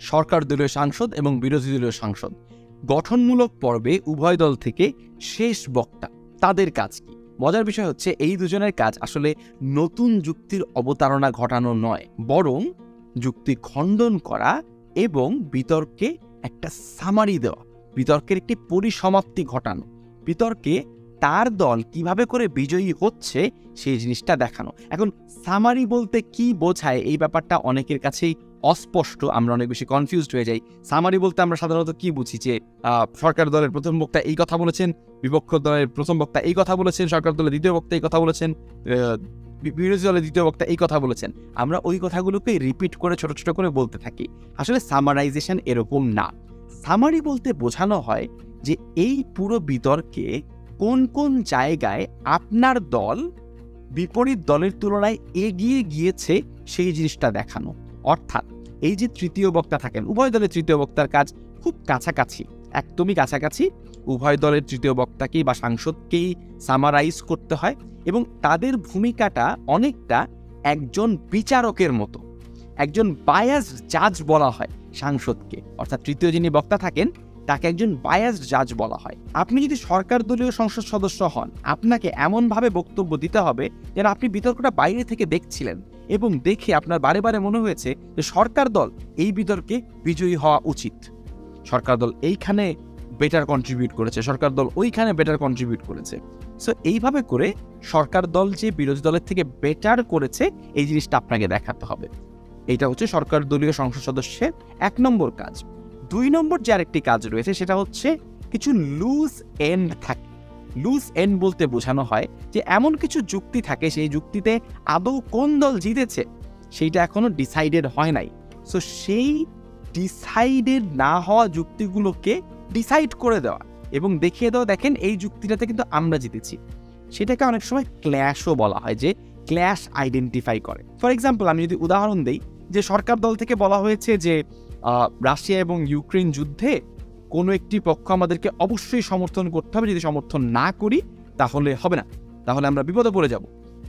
সরকার দলীয় সাংসদ এবং বিরোধী দলীয় সাংসদ। গঠনমূলক পর্বে উভয় দল থেকে শেষ বক্তা, তাদের কাজ কি? মজার বিষয় হচ্ছে এই দুজনের কাজ আসলে নতুন যুক্তির অবতারণা ঘটানো নয়, বরং যুক্তি খণ্ডন করা এবং বিতর্কে একটা সামারি দেওয়া, বিতর্কের একটি পরিসমাপ্তি ঘটানো, বিতর্কে তার দল কিভাবে করে বিজয়ী হচ্ছে সেই জিনিসটা দেখানো। এখন সামারি বলতে কি বোঝায় এই ব্যাপারটা অনেকের কাছেই অস্পষ্ট, আমরা অনেক বেশি কনফিউজড হয়ে যাই। সামারি বলতে আমরা সাধারণত কি বুঝি, যে সরকার দলের প্রথম বক্তা এই কথা বলেছেন, বিপক্ষ দলের প্রথম বক্তা এই কথা বলেছেন, সরকার দলের দ্বিতীয় বক্তা এই কথা বলেছেন, বিরোধী দলের দ্বিতীয় বক্তা এই কথা বলেছেন, আমরা ওই কথাগুলোকে রিপিট করে ছোট ছোট করে বলতে থাকি। আসলে সামারাইজেশন এরকম না। সামারি বলতে বোঝানো হয় যে এই পুরো বিতর্কে কোন কোন জায়গায় আপনার দল বিপরীত দলের তুলনায় এগিয়ে গিয়েছে সেই জিনিসটা দেখানো। অর্থাৎ এই যে তৃতীয় বক্তা থাকেন, উভয় দলের তৃতীয় বক্তার কাজ খুব কাছাকাছি, একদমই কাছাকাছি। উভয় দলের তৃতীয় বক্তাকেই বা সাংসদকেই সামারাইজ করতে হয় এবং তাদের ভূমিকাটা অনেকটা একজন বিচারকের মতো, একজন বায়াসড জাজ বলা হয় সাংসদকে। অর্থাৎ তৃতীয় যিনি বক্তা থাকেন তাকে একজন বায়াসড জাজ বলা হয়। আপনি যদি সরকার দলীয় সংসদ সদস্য হন, আপনাকে এমনভাবে বক্তব্য দিতে হবে যেন আপনি বিতর্কটা বাইরে থেকে দেখছিলেন এবং দেখে আপনার বারে বারে মনে হয়েছে যে সরকার দল এই বিতর্কে বিজয়ী হওয়া উচিত, সরকার দল এইখানে বেটার কন্ট্রিবিউট করেছে, সরকার দল ওইখানে বেটার কন্ট্রিবিউট করেছে। সো এইভাবে করে সরকার দল যে বিরোধী দলের থেকে বেটার করেছে এই জিনিসটা আপনাকে দেখাতে হবে। এইটা হচ্ছে সরকার দলীয় সংসদ সদস্যের 1 নম্বর কাজ। 2 নম্বর যে আরেকটি কাজ রয়েছে সেটা হচ্ছে কিছু লুজ এন্ড থাকে। লুজ এন্ড বলতে বোঝানো হয় যে এমন কিছু যুক্তি থাকে, সেই যুক্তিতে আদৌ কোন দল জিতেছে সেইটা এখনো ডিসাইডেড হয় নাই। সো সেই ডিসাইডেড না হওয়া যুক্তিগুলোকে ডিসাইড করে দেওয়া এবং দেখিয়ে দেওয়া, দেখেন এই যুক্তিটাতে কিন্তু আমরা জিতেছি। সেটাকে অনেক সময় ক্ল্যাশও বলা হয়, যে ক্ল্যাশ আইডেন্টিফাই করে। ফর এক্সাম্পল, আমি যদি উদাহরণ দেই, যে সরকার দল থেকে বলা হয়েছে যে রাশিয়া এবং ইউক্রেন যুদ্ধে কোনো একটি পক্ষ আমাদেরকে অবশ্যই সমর্থন করতে হবে, যদি সমর্থন না করি তাহলে হবে না, তাহলে আমরা বিপদে পড়ে যাব।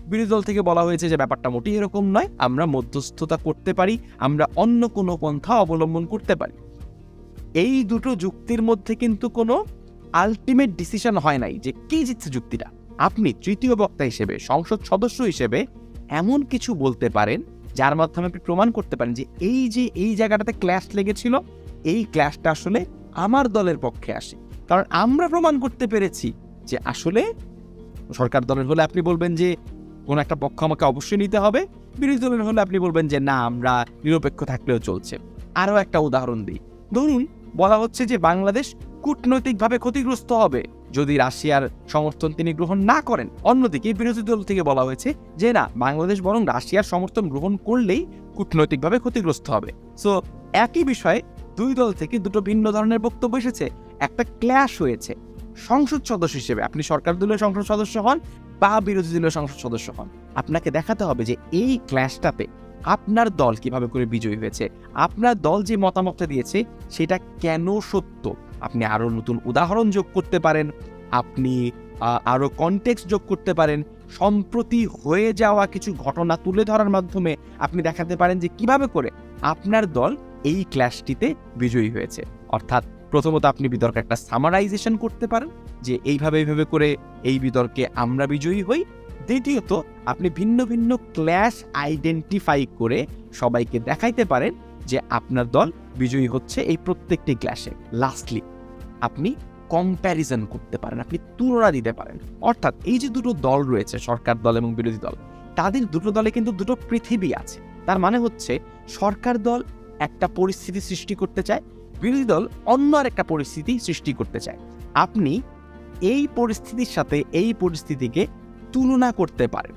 বিরোধী দল থেকে বলা হয়েছে যে ব্যাপারটা মোটেই এরকম নয়, আমরা মধ্যস্থতা করতে পারি, আমরা অন্য কোনো পন্থা অবলম্বন করতে পারি। এই দুটো যুক্তির মধ্যে কিন্তু কোনো আলটিমেট ডিসিশন হয় নাই যে কে জিতছে যুক্তিটা। আপনি তৃতীয় বক্তা হিসেবে, সংসদ সদস্য হিসেবে এমন কিছু বলতে পারেন যার মাধ্যমে আপনি প্রমাণ করতে পারেন যে এই জায়গাটাতে ক্ল্যাশ লেগেছিল, এই ক্ল্যাশটা আসলে আমার দলের পক্ষে আসে, কারণ আমরা প্রমাণ করতে পেরেছি যে আসলে সরকার দলের হলে আপনি বলবেন যে কোন একটা পক্ষ আমাকে অবশ্যই নিতে হবে, বিরোধী দলের হলে আপনি বলবেন যে না, আমরা নিরপেক্ষ থাকলেও চলছে। আরও একটা উদাহরণ দিই, ধরুন বলা হচ্ছে যে বাংলাদেশ কূটনৈতিকভাবে ক্ষতিগ্রস্ত হবে যদি রাশিয়ার সমর্থন তিনি গ্রহণ না করেন। অন্যদিকে বিরোধী দল থেকে বলা হয়েছে যে না, বাংলাদেশ বরং রাশিয়ার সমর্থন গ্রহণ করলেই কূটনৈতিকভাবে ক্ষতিগ্রস্ত হবে। সো একই বিষয়ে 2 দল থেকে দুটো ভিন্ন ধরনের বক্তব্য এসেছে, একটা ক্ল্যাশ হয়েছে। সংসদ সদস্য হিসেবে আপনি সরকার দলীয় সংসদ সদস্য হন বা বিরোধী দলীয় সংসদ সদস্য হন, আপনাকে দেখাতে হবে যে এই ক্ল্যাশটাতে আপনার দল কিভাবে করে বিজয়ী হয়েছে, আপনার দল যে মতামতটা দিয়েছে সেটা কেন সত্য। আপনি আরো নতুন উদাহরণ যোগ করতে পারেন, আপনি আরো কনটেক্সট যোগ করতে পারেন, সম্প্রতি হয়ে যাওয়া কিছু ঘটনা তুলে ধরার মাধ্যমে আপনি দেখাতে পারেন যে কিভাবে করে আপনার দল এই ক্ল্যাশটিতে বিজয়ী হয়েছে। অর্থাৎ প্রথমত আপনি বিতর্কে একটা সামারাইজেশন করতে পারেন যে এইভাবে করে এই বিতর্কে আমরা বিজয়ী হই। দ্বিতীয়ত, আপনি ভিন্ন ভিন্ন ক্ল্যাশ আইডেন্টিফাই করে সবাইকে দেখাইতে পারেন যে আপনার দল বিজয়ী হচ্ছে এই প্রত্যেকটি ক্ল্যাশে। লাস্টলি, আপনি কম্প্যারিজন করতে পারেন, আপনি তুলনা দিতে পারেন। অর্থাৎ এই যে দুটো দল রয়েছে, সরকার দল এবং বিরোধী দল, তাদের দুটো দলে কিন্তু দুটো পৃথিবী আছে। তার মানে হচ্ছে সরকার দল একটা পরিস্থিতি সৃষ্টি করতে চায়, বিরোধী দল অন্য আর একটা পরিস্থিতি সৃষ্টি করতে চায়। আপনি এই পরিস্থিতির সাথে এই পরিস্থিতিকে তুলনা করতে পারেন।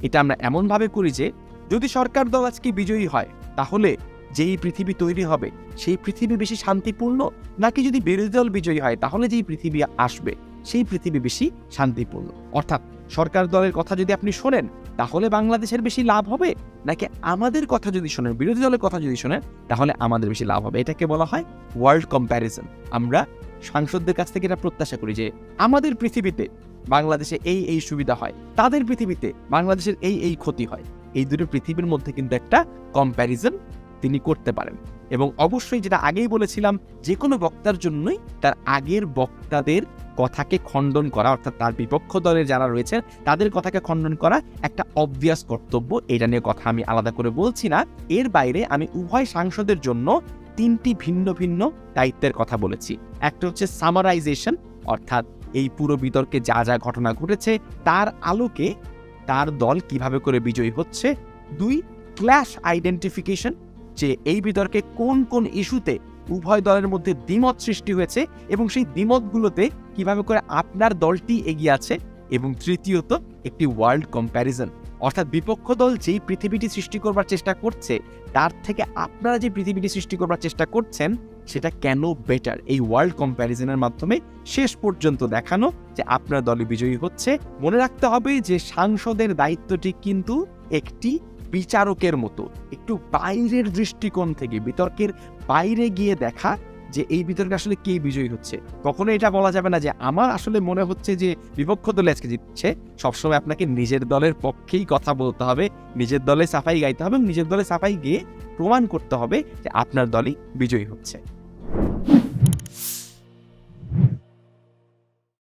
এটা আমরা এমনভাবে করি যে যদি সরকার দল আজকে বিজয়ী হয় তাহলে যেই পৃথিবী তৈরি হবে সেই পৃথিবী বেশি শান্তিপূর্ণ, নাকি যদি বিরোধী দল বিজয়ী হয় তাহলে যেই পৃথিবী আসবে সেই পৃথিবী বেশি শান্তিপূর্ণ। অর্থাৎ সরকার দলের কথা যদি আপনি শোনেন তাহলে বাংলাদেশের বেশি লাভ হবে, নাকি আমাদের কথা যদি শোনেন, বিরোধী দলের কথা যদি শোনেন তাহলে আমাদের বেশি লাভ হবে। এটাকে বলা হয় ওয়ার্ল্ড কম্প্যারিজন। আমরা সাংসদদের কাছ থেকে এটা প্রত্যাশা করি যে আমাদের পৃথিবীতে বাংলাদেশে এই সুবিধা হয়, তাদের পৃথিবীতে বাংলাদেশের এই ক্ষতি হয়। এই দুটো পৃথিবীর মধ্যে কিন্তু একটা কম্প্যারিজন তিনি করতে পারেন। এবং অবশ্যই যেটা আগেই বলেছিলাম, যে কোনো বক্তার জন্যই তার আগের বক্তাদের কথাকে খণ্ডন করা, অর্থাৎ তার বিপক্ষ দলের যারা রয়েছেন তাদের কথাকে খণ্ডন করা একটা অবভিয়াস কর্তব্য। এটা নিয়ে কথা আমি আলাদা করে বলছি না। এর বাইরে আমি উভয় সাংসদের জন্য 3টি ভিন্ন ভিন্ন দায়িত্বের কথা বলেছি। একটা হচ্ছে সামারাইজেশন, অর্থাৎ এই পুরো বিতর্কে যা যা ঘটনা ঘটেছে তার আলোকে তার দল কিভাবে করে বিজয়ী হচ্ছে। 2, ক্ল্যাশ আইডেন্টিফিকেশন, যে এই বিতর্কে কোন কোন ইস্যুতে উভয় দলের মধ্যে দ্বিমত সৃষ্টি হয়েছে এবং সেই দ্বিমতগুলোতে কিভাবে করে আপনার দলটি এগিয়ে আছে। এবং তৃতীয়ত, একটি ওয়ার্ল্ড কম্প্যারিজন, অর্থাৎ বিপক্ষ দল যেই পৃথিবীটি সৃষ্টি করবার চেষ্টা করছে তার থেকে আপনারা যে পৃথিবীটি সৃষ্টি করবার চেষ্টা করছেন সেটা কেন বেটার, এই ওয়ার্ল্ড কম্প্যারিজনের মাধ্যমে শেষ পর্যন্ত দেখানো যে আপনার দলই বিজয়ী হচ্ছে। মনে রাখতে হবে যে সাংসদের দায়িত্বটি কিন্তু একটি বিচারকের মতো, একটু বাইরের দৃষ্টিকোণ থেকে বিতর্কের বাইরে গিয়ে দেখা যে এই বিতর্কে আসলে কে বিজয়ী হচ্ছে। কখনো এটা বলা যাবে না যে আমার আসলে মনে হচ্ছে যে বিপক্ষ দলে আজকে জিতছে। সবসময় আপনাকে নিজের দলের পক্ষেই কথা বলতে হবে, নিজের দলে সাফাই গাইতে হবে এবং নিজের দলে সাফাই গিয়ে প্রমাণ করতে হবে যে আপনার দলই বিজয়ী হচ্ছে।